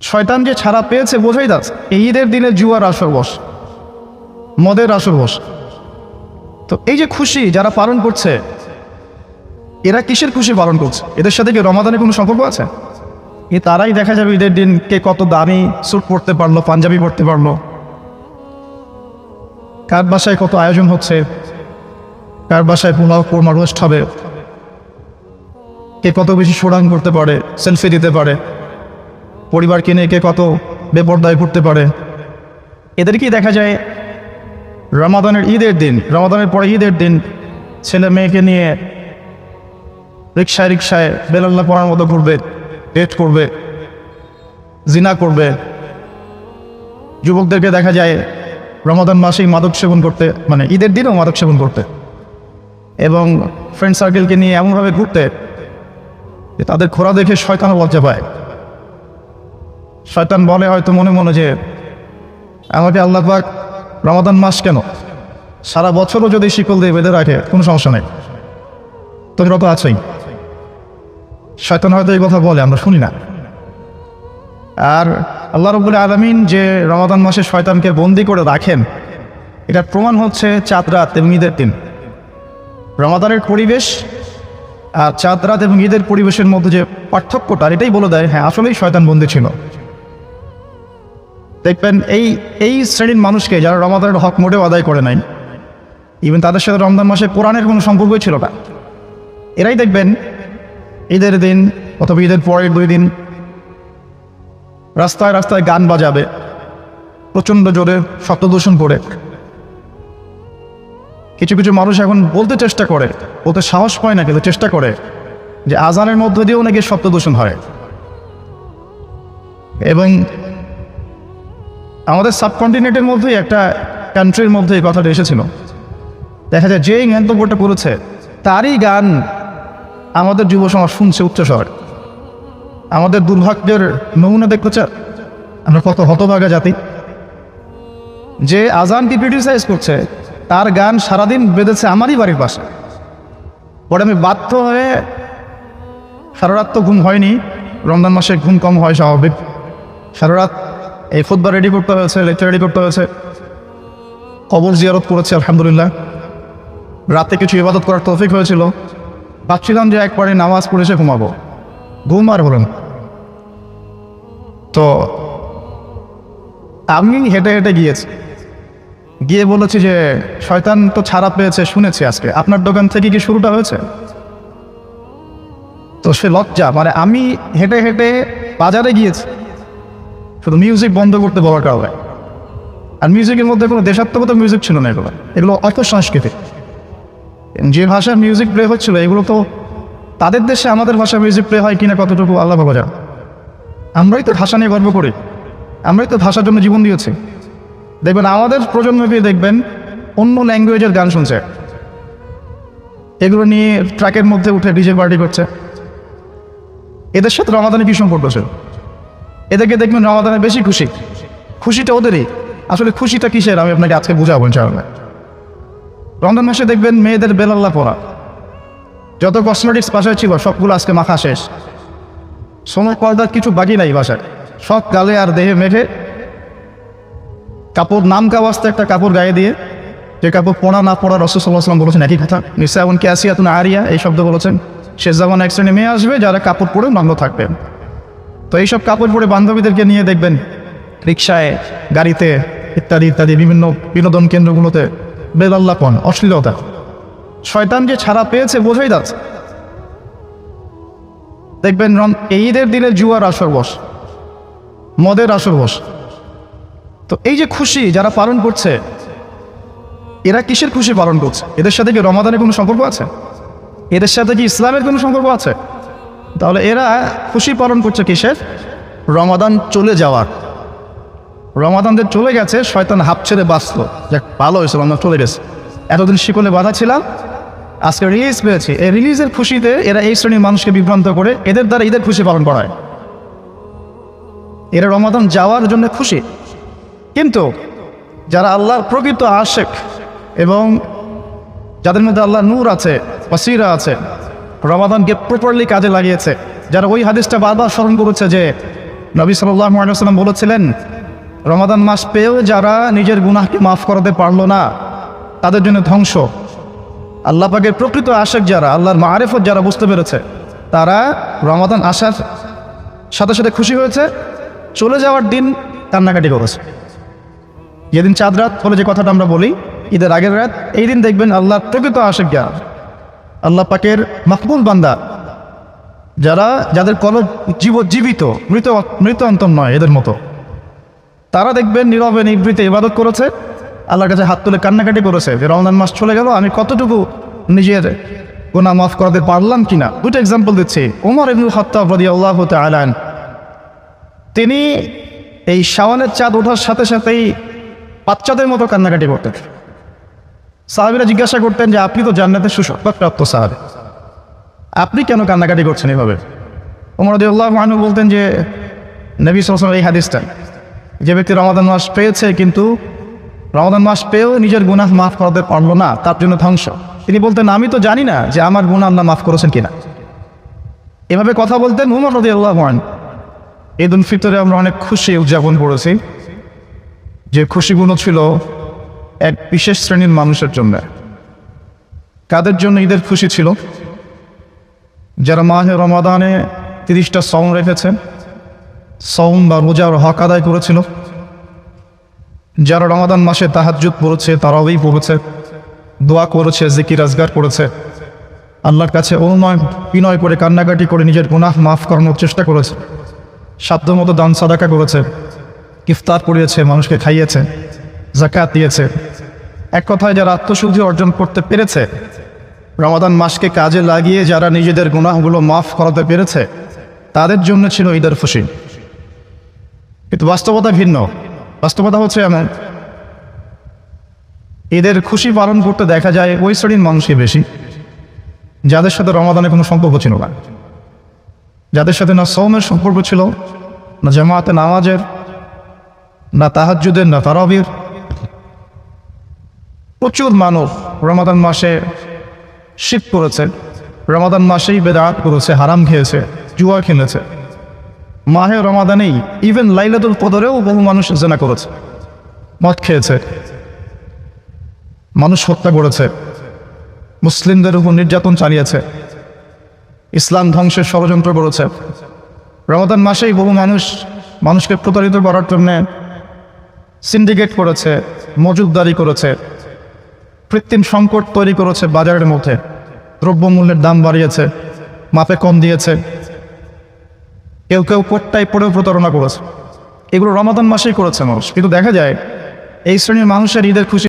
শয়তান যে ছাড়া পেয়েছে বোঝাই যাচ্ছে। এই ঈদের দিনে জুয়ার আসর বস, মদের আসর বস। তো এই যে খুশি যারা পালন করছে, এরা কিসের খুশি পালন করছে? এদের সাথে কি রমাদানের কোনো সম্পর্ক আছে? তারাই দেখা যাবে ঈদের দিন কে কত দামি স্যুট পরতে পারলো, পাঞ্জাবি পরতে পারলো, কার বাসায় কত আয়োজন হচ্ছে, কার বাসায় পোলাও কোরমা রোস্ট হবে, কে কত বেশি সুরাং করতে পারে, সেলফি দিতে পারে, পরিবার কিনে কে কত বেপরদায় ঘুরতে পারে। এদেরকেই দেখা যায় রমাদানের ঈদের দিন, রমাদানের পরে ঈদের দিন ছেলে মেয়েকে নিয়ে রিক্সায় রিক্সায় বেলাল্লা পড়ার মতো ঘুরবে, ডেট করবে, জিনা করবে। যুবকদেরকে দেখা যায় রমাদান মাসেই মাদক সেবন করতে, মানে ঈদের দিনেও মাদক সেবন করতে, এবং ফ্রেন্ড সার্কেলকে নিয়ে এমনভাবে ঘুরতে যে তাদের খোরা দেখে শয়তানও লজ্জা পায়। শয়তান বলে হয়তো মনে মনে যে আমাকে আল্লাহ পাক রমাদান মাস কেন, সারা বছরও যদি শিকল দিয়ে বেঁধে রাখে কোনো সমস্যা নেই, তোমরা তো আছেই। শয়তান হয়তো এই কথা বলে, আমরা শুনি না। আর আল্লাহ রাব্বুল আলামিন যে রমাদান মাসে শয়তানকে বন্দি করে রাখেন, এটার প্রমাণ হচ্ছে চাঁদ রাত এবং ঈদের দিন। রমাদানের পরিবেশ আর চাঁদ রাত এবং ঈদের পরিবেশের মধ্যে যে পার্থক্যটা, এটাই বলে দেয় হ্যাঁ আসলেই শয়তান বন্দি ছিল। দেখবেন এই শ্রেণীর মানুষকে যারা রমাদানের হক মোটেও আদায় করে নাই, ইভেন তাদের সাথে রমজান মাসে কোরআনের কোনো সম্পর্কই ছিল না, এরাই দেখবেন ঈদের দিন অথবা ঈদের পরের 2 দিন রাস্তায় রাস্তায় গান বাজাবে, প্রচণ্ড জোরে শব্দ দূষণ করে। কিছু কিছু মানুষ এখন বলতে চেষ্টা করে, বলতে সাহস পায় না, কিন্তু চেষ্টা করে যে আজানের মধ্য দিয়েও নাকি শব্দ দূষণ হয়। এবং আমাদের সাবকন্টিনেন্টের মধ্যেই একটা কান্ট্রির মধ্যে এই কথাটা এসেছিল। দেখা যায় যেই মন্তব্যটা করেছে তারই গান আমাদের যুব সমাজ শুনছে উচ্চস্বর। আমাদের দুর্ভাগ্যের নমুনা দেখতে চান, আমরা কত হতভাগা জাতি। যে আজানকে ক্রিটিসাইজ করছে তার গান সারাদিন বেঁধেছে আমারই বাড়ির পাশে। পরে আমি বাধ্য হয়ে, সারা রাত তো ঘুম হয়নি, রমজান মাসে ঘুম কম হয় স্বাভাবিক, সারা রাত এই খুতবা রেডি করতে হয়েছে, লেকচার রেডি করতে হয়েছে, কবর জিয়ারত করেছি আলহামদুলিল্লাহ, রাতে কিছু ইবাদত করার তৌফিক হয়েছিল। ভাবছিলাম যে একবারে নামাজ পড়ে এসে ঘুমাবো, ঘুম আর হলেন। তো আমি হেঁটে হেঁটে গিয়েছি, গিয়ে বলেছি যে শয়তান তো ছাড়া পেয়েছে শুনেছি, আজকে আপনার দোকান থেকে কি শুরুটা হয়েছে? তো সে লজ্জা, মানে আমি হেঁটে হেঁটে বাজারে গিয়েছি শুধু মিউজিক বন্ধ করতে বলার কারণে। আর মিউজিকের মধ্যে কোনো দেশাত্মকত মিউজিক ছিল না, এগুলো অর্থ সাংস্কৃতিক। যে ভাষার মিউজিক প্লে হচ্ছিল এগুলো তো তাদের দেশে আমাদের ভাষার মিউজিক প্লে হয় কিনা কতটুকু আল্লাহ ভালো জানে। আমরাই তো ভাষা নিয়ে গর্ব করি, আমরাই তো ভাষার জন্য জীবন দিয়েছি। দেখবেন আমাদের প্রজন্মকে দেখবেন অন্য ল্যাঙ্গুয়েজের গান শুনছে, এগুলো নিয়ে ট্র্যাকের মধ্যে উঠে ডিজে পার্টি করছে। এদের সাথে রমাদানে কি সম্পর্ক ছিল? এদেরকে দেখবেন রমাদানে বেশি খুশি, খুশিটা ওদেরই। আসলে খুশিটা কিসের আমি আপনাকে আজকে বুঝাবো ইনশাআল্লাহ। রমজান মাসে দেখবেন মেয়েদের বেলাল্লা পরা, যত কসমেটিক্স বাসায় ছিল সবগুলো আজকে মাখা শেষ, সোনার পর্দার কিছু বাকি নাই বাসায়, সব গালে আর দেহে মেখে কাপড় নাম কাওয়াজতে একটা কাপড় গায়ে দিয়ে, যে কাপড় পরা না পরা রাসূল সাল্লাল্লাহু আলাইহি ওয়াসাল্লাম বলেছেন একই কথা। নিসাউন কাসিয়াতুন আরিয়া এই শব্দ বলেছেন। শেষ জামানে এক শ্রেণী মেয়ে আসবে যারা কাপড় পরে নগ্ন থাকবে। তো এইসব কাপড় পরে বান্ধবীদেরকে নিয়ে দেখবেন রিক্সায়, গাড়িতে ইত্যাদি ইত্যাদি বিভিন্ন বিনোদন কেন্দ্রগুলোতে বেলাল্লাপন, অশ্লীলতা। শয়তান যে ছাড়া পেয়েছে বোঝাই যাচ্ছে। দেখবেন এই ঈদের দিনে জুয়ার আসর বস, মদের আসর বস। তো এই যে খুশি যারা পালন করছে, এরা কিসের খুশি পালন করছে? এদের সাথে কি রমাদানের কোনো সম্পর্ক আছে? এদের সাথে কি ইসলামের কোনো সম্পর্ক আছে? তাহলে এরা খুশি পালন করছে কিসের? রমাদান চলে যাওয়ার। রমাদান যে চলে গেছে, শয়তান হাঁপ ছেড়ে বাঁচলো, যাক ভালো হয়েছিল আমরা চলে গেছে, এতদিন শিকলে বাধা ছিলাম, আজকে রিলিজ পেয়েছি। এই রিলিজের খুশিতে এরা এই শ্রেণীর মানুষকে বিভ্রান্ত করে এদের দ্বারা ঈদের খুশি পালন করায়। এরা রমাদান যাওয়ার জন্য খুশি, কিন্তু যারা আল্লাহর প্রকৃত আশেক এবং যাদের মধ্যে আল্লাহ নূর আছে, বসিরা আছে, রমাদানকে প্রপারলি কাজে লাগিয়েছে, যারা ওই হাদিসটা বারবার স্মরণ করেছে যে নবী সাল্লাল্লাহু আলাইহি ওয়াসাল্লাম বলেছিলেন, রমাদান মাস পেয়েও যারা নিজের গুনাহকে মাফ করাতে পারলো না তাদের জন্য ধ্বংস। আল্লাহ পাকের প্রকৃত আশিক যারা, আল্লাহর মারিফত যারা বুঝতে পেরেছে, তারা রমাদান আসার সাথে সাথে খুশি হয়েছে, চলে যাওয়ার দিন কান্নাকাটি করেছে। যেদিন চাঁদ রাত বলে যে কথাটা আমরা বলি, ঈদের আগের রাত, এই দিন দেখবেন আল্লাহর প্রকৃত আশিক যারা, আল্লাহ পাকের মাকবুল বান্দা যারা, যাদের কলব জীবিত, মৃত অন্তর নয় এদের মতো, তারা দেখবেন নীরবে নিভৃতে ইবাদত করেছে, আল্লাহর কাছে হাত তুলে কান্নাকাটি করেছে যে রমজান মাস চলে গেল, আমি কতটুকু নিজের গুনাহ মাফ করাতে পারলাম কিনা। দুটো এক্সাম্পল দিচ্ছি। ওমর ইবনুল খাত্তাব রাদিয়াল্লাহু তাআলা আনহু, তিনি এই শাওয়ালের চাঁদ ওঠার সাথে সাথেই বাচ্চাদের মতো কান্নাকাটি করতেন। সাহাবীরা জিজ্ঞাসা করতেন যে আপনি তো জান্নাতের সুসংবাদপ্রাপ্ত সাহাবী, আপনি কেন কান্নাকাটি করছেন এভাবে? ওমর রাদিয়াল্লাহু আনহু বলতেন যে নবী সাল্লাল্লাহু আলাইহি ওয়াসাল্লাম এই হাদিসটা, যে ব্যক্তি রমাদান মাস পেয়েছে কিন্তু রমাদান মাস পেয়েও নিজের গুনাহ মাফ করাতে পারলো না, তার জন্য ধ্বংস। তিনি বলতেন, আমি তো জানি না যে আমার গুনাহ আল্লাহ মাফ করেছেন কিনা। এভাবে কথা বলতেন ওমর রাদিয়াল্লাহু আনহু। ঈদ উল ফিতরে আমরা অনেক খুশি উদযাপন করেছি, যে খুশিগুলো ছিল এক বিশেষ শ্রেণীর মানুষের জন্য। কাদের জন্য ঈদের খুশি ছিল? যারা মাহে রমাদানে 30টা সওম রেখেছে, সওম বা রোজার হক আদায় করেছিল, যারা রমাদান মাসে তাহাজ্জুদ পড়েছে, তারাওয়াহ পড়েছে, দোয়া করেছে, জিকির আজগার করেছে, আল্লাহর কাছে অনুনয় বিনয় করে কান্নাকাটি করে নিজের গুনাহ মাফ করানোর চেষ্টা করেছে, সাধ্যমতো দান সাদাকা করেছে, ইফতার করিয়েছে, মানুষকে খাইয়েছে, যাকাত দিয়েছে। এক কথায় যারা আত্মশুদ্ধি অর্জন করতে পেরেছে, রমাদান মাসকে কাজে লাগিয়ে যারা নিজেদের গুনাহগুলো মাফ করাতে পেরেছে, তাদের জন্য ছিল ঈদের খুশি। কিন্তু বাস্তবতা ভিন্ন। বাস্তবতা হচ্ছে এমন, ঈদের খুশি পালন করতে দেখা যায় ওই শ্রেণীর মানুষই বেশি যাদের সাথে রমাদানে কোনো সম্পর্ক ছিল না, যাদের সাথে না সওমের সম্পর্ক ছিল, না জামাতে নামাজের, না তাহাজ্জুদের, না তারাবির। প্রচুর মানুষ রমাদান মাসে শিরক করেছে, রমাদান মাসেই বেদাত করেছে, হারাম খেয়েছে, জুয়া খেলেছে। মাহে রমাদানেই ইভেন লাইলাতুল কদরেও বহু মানুষ জিনা করেছে, মদ খেয়েছে, মানুষ হত্যা করেছে, মুসলিমদের উপর নির্যাতন চালিয়েছে, ইসলাম ধ্বংসের ষড়যন্ত্র করেছে। রমাদান মাসেই বহু মানুষকে প্রতারিত করার জন্য সিন্ডিকেট করেছে, মজুদদারি করেছে, কৃত্রিম সংকট তৈরি করেছে বাজারের মধ্যে, দ্রব্যমূল্যের দাম বাড়িয়েছে, মাপে কম দিয়েছে, কেউ কেউ কোটটাই পড়েও প্রতারণা করেছে। এগুলো রমাদান মাসেই করেছে মানুষ। কিন্তু দেখা যায় এই শ্রেণীর মানুষের ঈদের খুশি